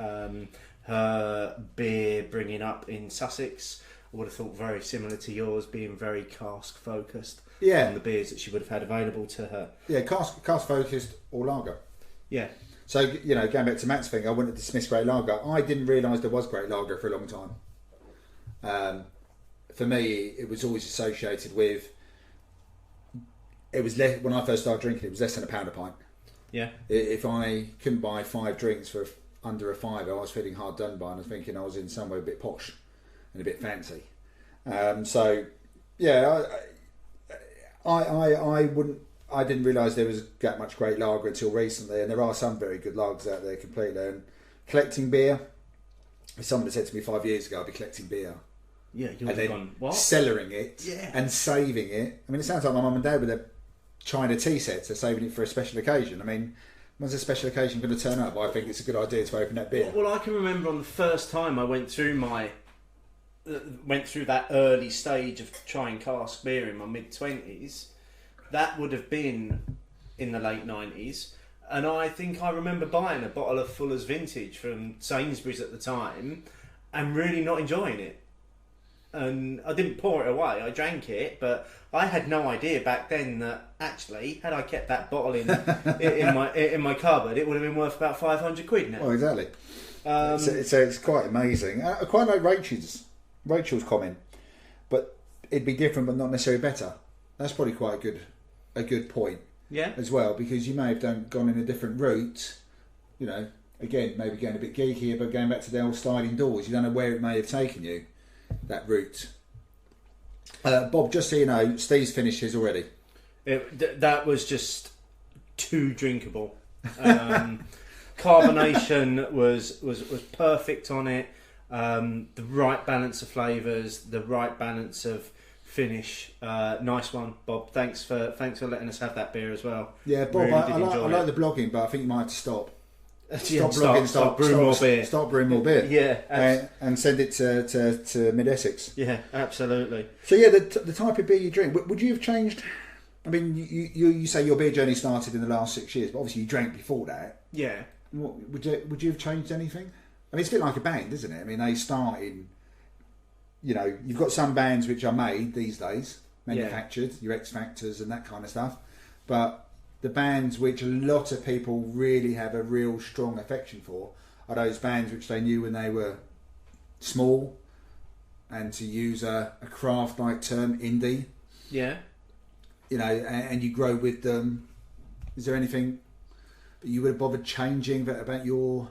her beer bringing up in Sussex, I would have thought very similar to yours, being very cask focused on the beers that she would have had available to her. Yeah, cask focused or lager. Yeah. So, going back to Matt's thing, I wouldn't dismiss Great Lager. I didn't realise there was Great Lager for a long time. For me, it was always associated with, it was when I first started drinking, it was less than £1 a pint. Yeah. If I couldn't buy 5 drinks for under a fiver, I was feeling hard done by, and I was thinking I was in somewhere a bit posh and a bit fancy. So, yeah, I didn't realise there was that much great lager until recently, and there are some very good lagers out there completely. And collecting beer, if someone had said to me 5 years ago I'd be collecting beer, you would have gone, what? Cellaring it and saving it. I mean, it sounds like my mum and dad with their China tea sets, they're saving it for a special occasion. I mean, when's a special occasion going to turn up? I think it's a good idea to open that beer. Well, I can remember on the first time I went through that early stage of trying cask beer in my mid-20s. That would have been in the late 90s, and I think I remember buying a bottle of Fuller's Vintage from Sainsbury's at the time and really not enjoying it. And I didn't pour it away, I drank it, but I had no idea back then that actually, had I kept that bottle in my cupboard, it would have been worth about 500 quid now. Well, exactly. It's quite amazing. I quite like Rachel's comment, but it'd be different but not necessarily better. That's probably quite a good point, as well, because you may have gone in a different route, you know, again, maybe going a bit geeky, but going back to the old sliding doors, you don't know where it may have taken you, that route. Bob, just so you know, Steve's finished his already. That was just too drinkable. Carbonation was perfect on it, the right balance of flavours, the right balance of finish. Nice one, Bob. Thanks for letting us have that beer as well. Yeah, Bob, really I like the blogging, but I think you might have to stop. Stop blogging, start brewing more beer. Start brewing more beer. Yeah, and send it to Mid Essex. Yeah, absolutely. So yeah, the type of beer you drink, would you have changed? I mean, you say your beer journey started in the last 6 years, but obviously you drank before that. Yeah. Would you have changed anything? I mean, it's a bit like a band, isn't it? I mean, they start in. You know, you've got some bands which are made these days, manufactured, your X Factors and that kind of stuff. But the bands which a lot of people really have a real strong affection for are those bands which they knew when they were small, and to use a craft-like term, indie. Yeah. You know, and you grow with them. Is there anything that you would have bothered changing about your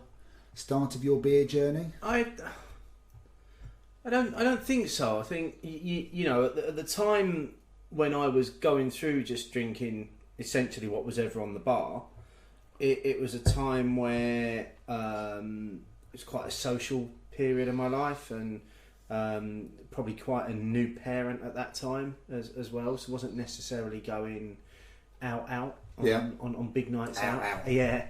start of your beer journey? I don't think so. I think you know at the time when I was going through just drinking essentially what was ever on the bar, it was a time where it was quite a social period of my life, and probably quite a new parent at that time as well. So wasn't necessarily going out on big nights out. Yeah.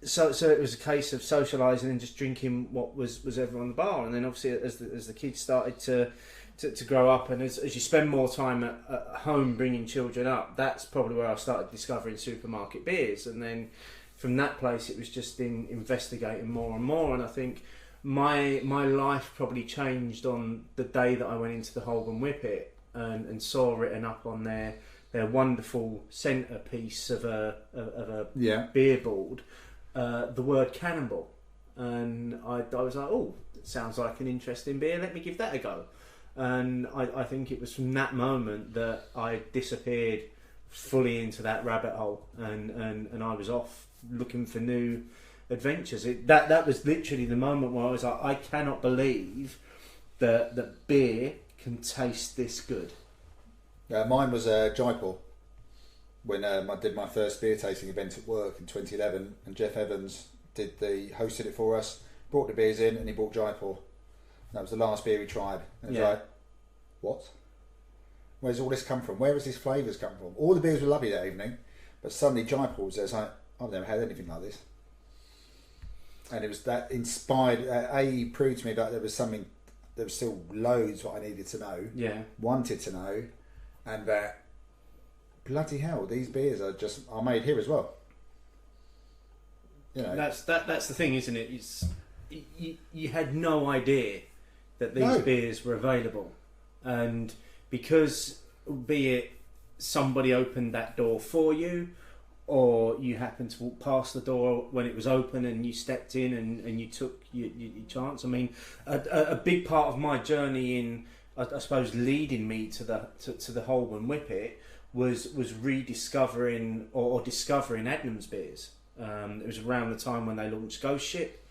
So it was a case of socialising and just drinking what was ever on the bar, and then obviously as the kids started to grow up, and as you spend more time at home bringing children up, that's probably where I started discovering supermarket beers, and then from that place it was just in investigating more and more. And I think my life probably changed on the day that I went into the Holborn Whippet and saw written up on their wonderful centrepiece of a beer board. The word Cannonball, and I was like, oh, it sounds like an interesting beer, let me give that a go. And I think it was from that moment that I disappeared fully into that rabbit hole, and I was off looking for new adventures. That was literally the moment where I was like, I cannot believe that beer can taste this good. Mine was Jaipur. When I did my first beer tasting event at work in 2011, and Jeff Evans hosted it for us, brought the beers in, and he brought Jaipur. That was the last beer we tried. And it was like, what? Where's all this come from? Where has these flavours come from? All the beers were lovely that evening, but suddenly Jaipur was there. It's like, I've never had anything like this. And it was that inspired. Proved to me that there was still loads what I needed to know, wanted to know, and that. Bloody hell! These beers are made here as well. You know, that's the thing, isn't it? It's you had no idea that these beers were available, and because be it somebody opened that door for you, or you happened to walk past the door when it was open and you stepped in and you took your chance. I mean, a big part of my journey in, I suppose, leading me to the Holborn Whippet was rediscovering or discovering Adnams beers. It was around the time when they launched Ghost Ship.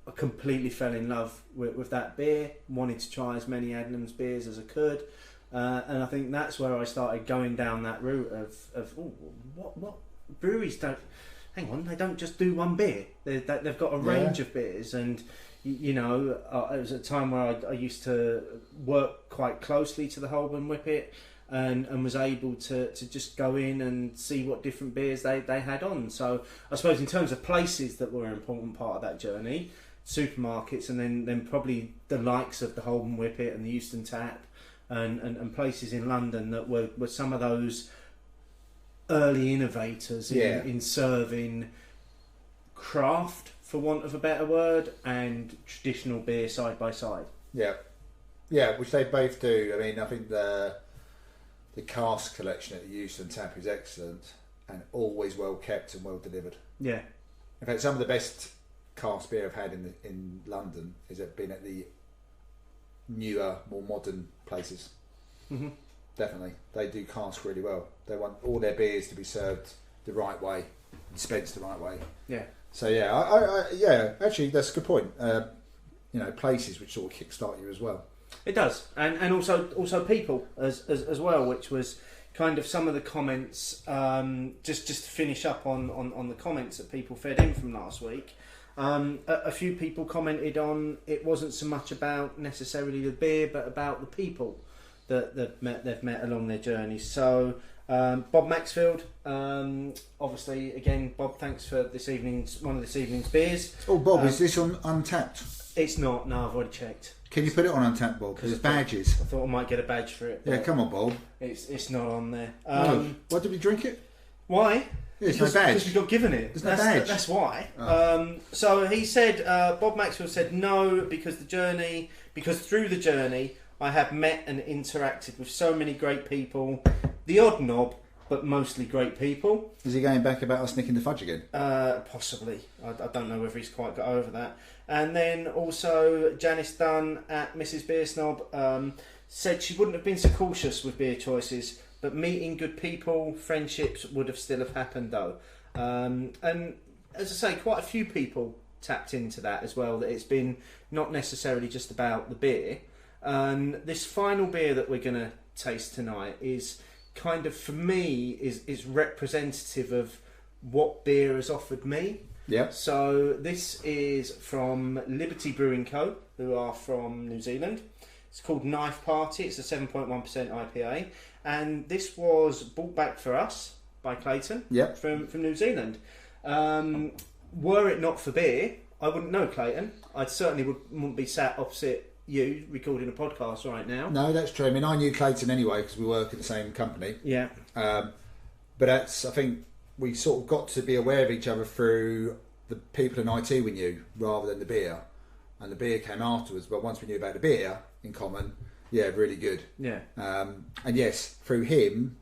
I completely fell in love with that beer. Wanted to try as many Adnams beers as I could, and I think that's where I started going down that route of what breweries don't. Hang on, they don't just do one beer. They've got a range of beers, and you know, it was a time where I used to work quite closely to the Holborn Whippet, and was able to just go in and see what different beers they had on. So I suppose in terms of places that were an important part of that journey, supermarkets, and then probably the likes of the Holborn Whippet and the Euston Tap, and places in London that were some of those early innovators in serving craft, for want of a better word, and traditional beer side by side. Yeah, which they both do. I mean, I think the cask collection at the Euston Tap is excellent and always well kept and well delivered. Yeah. In fact, some of the best cask beer I've had in London has been at the newer, more modern places. Mm-hmm. Definitely, they do cask really well. They want all their beers to be served the right way, dispensed the right way. Yeah. So yeah, actually that's a good point. You know, places which sort of kickstart you as well. It does, and also people as well, which was kind of some of the comments. Just to finish up on the comments that people fed in from last week. A few people commented on it wasn't so much about necessarily the beer, but about the people that they've met along their journey. So Bob Maxfield, obviously, again, Bob, thanks for one of this evening's beers. Oh, Bob, is this on Untapped? It's not. No, I've already checked. Can you put it on Untapped, Bob? Because there's badges. I thought I might get a badge for it. Yeah, come on, Bob. It's not on there. Why did we drink it? Why? There's no badge. Because we got given it. There's no badge. That's why. Oh. So he said, Bob Maxfield said no, because through the journey I have met and interacted with so many great people, the odd knob, but mostly great people. Is he going back about us nicking the fudge again? Possibly. I don't know whether he's quite got over that. And then also Janice Dunn at Mrs. Beer Snob said she wouldn't have been so cautious with beer choices, but meeting good people, friendships would have still have happened though. And as I say, quite a few people tapped into that as well, that it's been not necessarily just about the beer. And this final beer that we're going to taste tonight is kind of, for me, is representative of what beer has offered me. Yeah. So this is from Liberty Brewing Co., who are from New Zealand. It's called Knife Party. It's a 7.1% IPA, and this was brought back for us by Clayton. Yep. From New Zealand. Were it not for beer, I wouldn't know Clayton. I certainly wouldn't be sat opposite you recording a podcast right now. No, that's true. I mean, I knew Clayton anyway because we work at the same company. Yeah. But I think we sort of got to be aware of each other through the people in IT we knew rather than the beer. And the beer came afterwards, but once we knew about the beer in common, yeah, really good. Yeah. And yes, through him,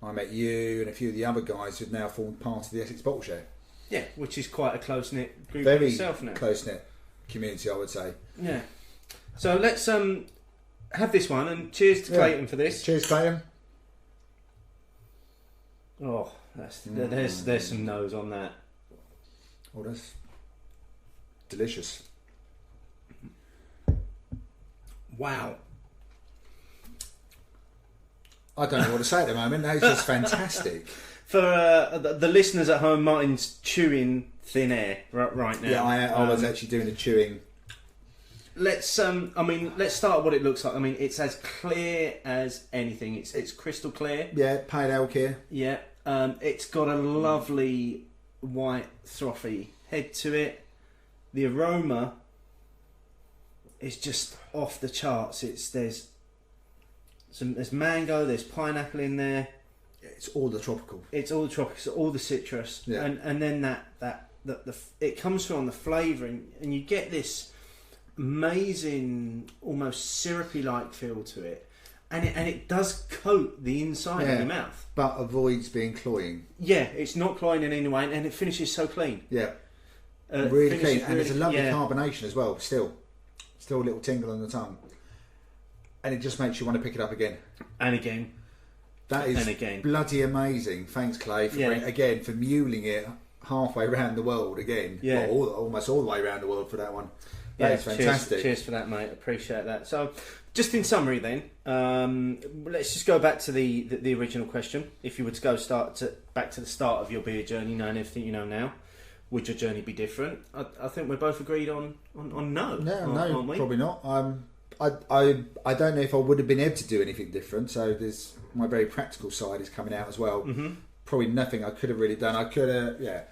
I met you and a few of the other guys who've now formed part of the Essex Bottle Share. Yeah, which is quite a close-knit group Very itself now. close-knit community, I would say. Yeah. So let's have this one, and cheers to Clayton for this. Cheers, Clayton. Oh, there's some nose on that. Oh, that's delicious. Wow. I don't know what to say at the moment. That's just fantastic. For the listeners at home, Martin's chewing thin air right now. Yeah, I was actually doing the chewing. Let's start with what it looks like. I mean, it's as clear as anything. It's crystal clear. Yeah, pale ale clear. Yeah. It's got a lovely white frothy head to it. The aroma is just off the charts. There's mango, there's pineapple in there. It's all the tropical. It's all the tropical, all the citrus, yeah. and then that it comes through on the flavor, and you get this amazing, almost syrupy like feel to it, and it does coat the inside of your mouth, but avoids being cloying. Yeah, it's not cloying in any way, and it finishes so clean. Yeah, really clean, and there's a lovely carbonation as well. Still a little tingle on the tongue, and it just makes you want to pick it up again and again. That is bloody amazing. Thanks, Clay, for muling it halfway around the world again. Yeah. Well, almost all the way around the world for that one. That is fantastic. Cheers for that, mate. Appreciate that. So, just in summary, then, let's just go back to the original question. If you were to go back to the start of your beer journey, knowing everything you know now, would your journey be different? I think we're both agreed on no. No, aren't we? Probably not. I don't know if I would have been able to do anything different. So there's my very practical side is coming out as well. Mm-hmm. Probably nothing I could have really done. I could have,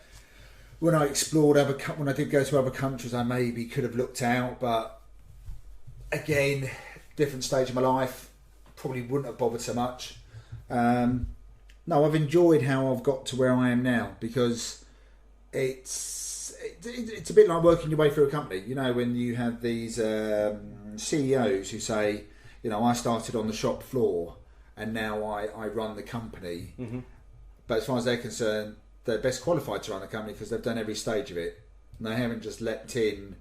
when I explored when I did go to other countries, I maybe could have looked out, but again, different stage of my life, probably wouldn't have bothered so much. No, I've enjoyed how I've got to where I am now, because it's a bit like working your way through a company. You know, when you have these CEOs who say, you know, I started on the shop floor and now I run the company. Mm-hmm. But as far as they're concerned, they're best qualified to run the company because they've done every stage of it. And they haven't just leapt in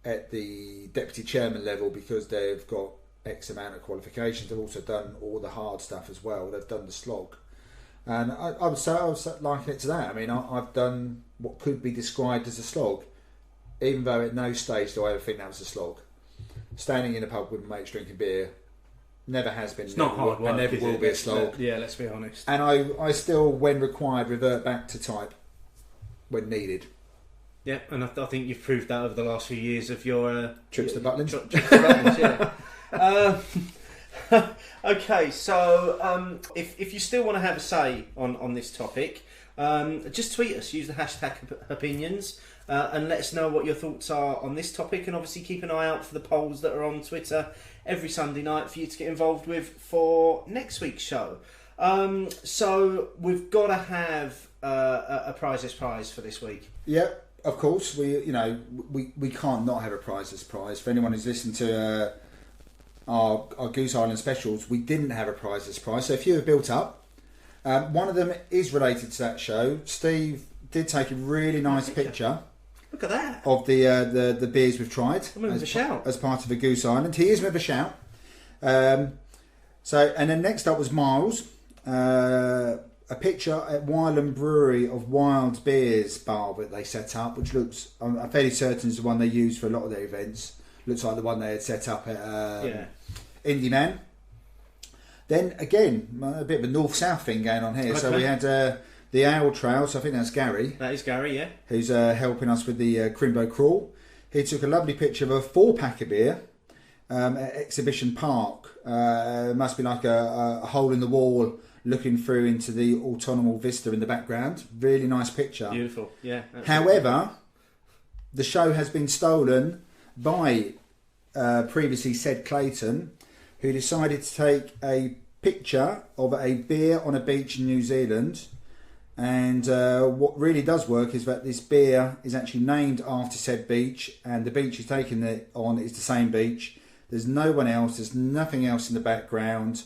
at the deputy chairman level because they've got X amount of qualifications. They've also done all the hard stuff as well. They've done the slog. And I would liken it to that. I mean, I've done what could be described as a slog, even though at no stage do I ever think that was a slog. Standing in a pub with mates drinking beer never has been. It's not hard work, and never will be a slog. Yeah, let's be honest. And I still, when required, revert back to type when needed. Yeah, and I think you've proved that over the last few years of your trips to Butlins. Trips to Butlins, yeah. Okay, so if you still want to have a say on this topic, just tweet us. Use the hashtag Hopinions. And let us know what your thoughts are on this topic, and obviously keep an eye out for the polls that are on Twitter every Sunday night for you to get involved with for next week's show. So we've got to have a Prizeless Prize for this week. Yep, of course. We can't not have a Prizeless Prize. For anyone who's listened to our Goose Island specials, we didn't have a Prizeless Prize. So a few have built up. One of them is related to that show. Steve did take a really nice picture. Look at that. Of the beers we've tried. I'm with a shout. As part of a Goose Island. He is with a shout. And then next up was Miles. A picture at Wylam Brewery of Wild Beers bar that they set up, which looks, I'm fairly certain is the one they use for a lot of their events. Looks like the one they had set up at Indie Man. Then again, a bit of a north-south thing going on here. Okay. So we had the Ale Trail, so I think that's Gary. That is Gary, yeah. Who's helping us with the Crimbo Crawl. He took a lovely picture of a 4-pack of beer at Exhibition Park. Must be like a hole in the wall looking through into the autumnal vista in the background. Really nice picture. Beautiful, yeah. However, the show has been stolen by previously said Clayton, who decided to take a picture of a beer on a beach in New Zealand. And what really does work is that this beer is actually named after said beach, and the beach he's taking it on is the same beach. There's no one else, there's nothing else in the background,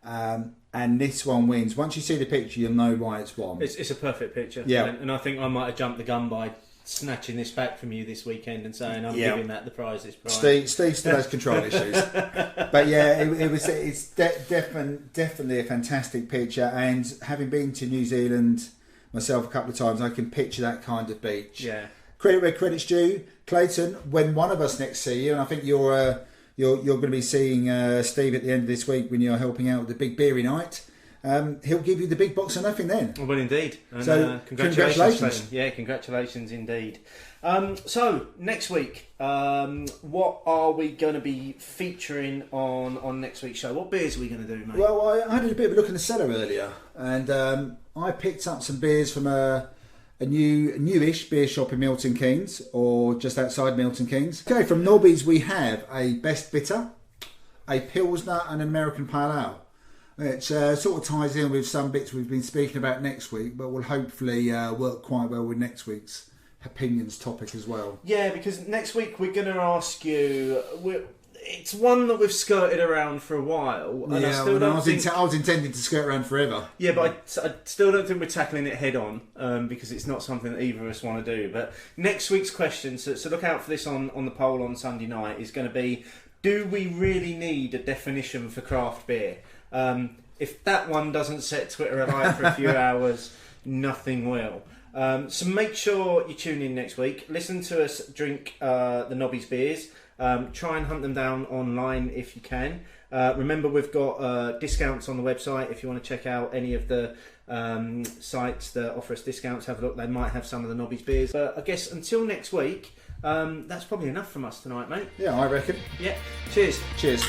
and this one wins. Once you see the picture, you'll know why it's won. It's a perfect picture. Yeah. And I think I might have jumped the gun by snatching this back from you this weekend and saying I'm giving that the Prizeless Prize. Steve still has control issues, but yeah, it's definitely a fantastic picture. And having been to New Zealand myself a couple of times, I can picture that kind of beach. Yeah. Credit where credit's due, Clayton. When one of us next see you, and I think you're going to be seeing Steve at the end of this week when you're helping out with the big beery night. He'll give you the big box of nothing then. Well, indeed. And, so, congratulations. Yeah, congratulations indeed. So, next week, what are we going to be featuring on next week's show? What beers are we going to do, mate? Well, I had a bit of a look in the cellar earlier, and I picked up some beers from a newish beer shop in Milton Keynes, or just outside Milton Keynes. Okay, from Nobby's we have a Best Bitter, a Pilsner, and an American Pale Ale. It sort of ties in with some bits we've been speaking about next week, but will hopefully work quite well with next week's Hopinions topic as well. Yeah, because next week we're going to ask you... It's one that we've skirted around for a while. And I was intending to skirt around forever. Yeah, but I still don't think we're tackling it head on because it's not something that either of us want to do. But next week's question, so look out for this on the poll on Sunday night, is going to be, do we really need a definition for craft beer? if that one doesn't set Twitter alight for a few hours, nothing will. So make sure you tune in next week. Listen to us drink the Nobby's beers. Try and hunt them down online if you can. Remember, we've got discounts on the website. If you want to check out any of the sites that offer us discounts, have a look. They might have some of the Nobby's beers. But I guess until next week, that's probably enough from us tonight, mate. Yeah, I reckon. Yeah. Cheers. Cheers.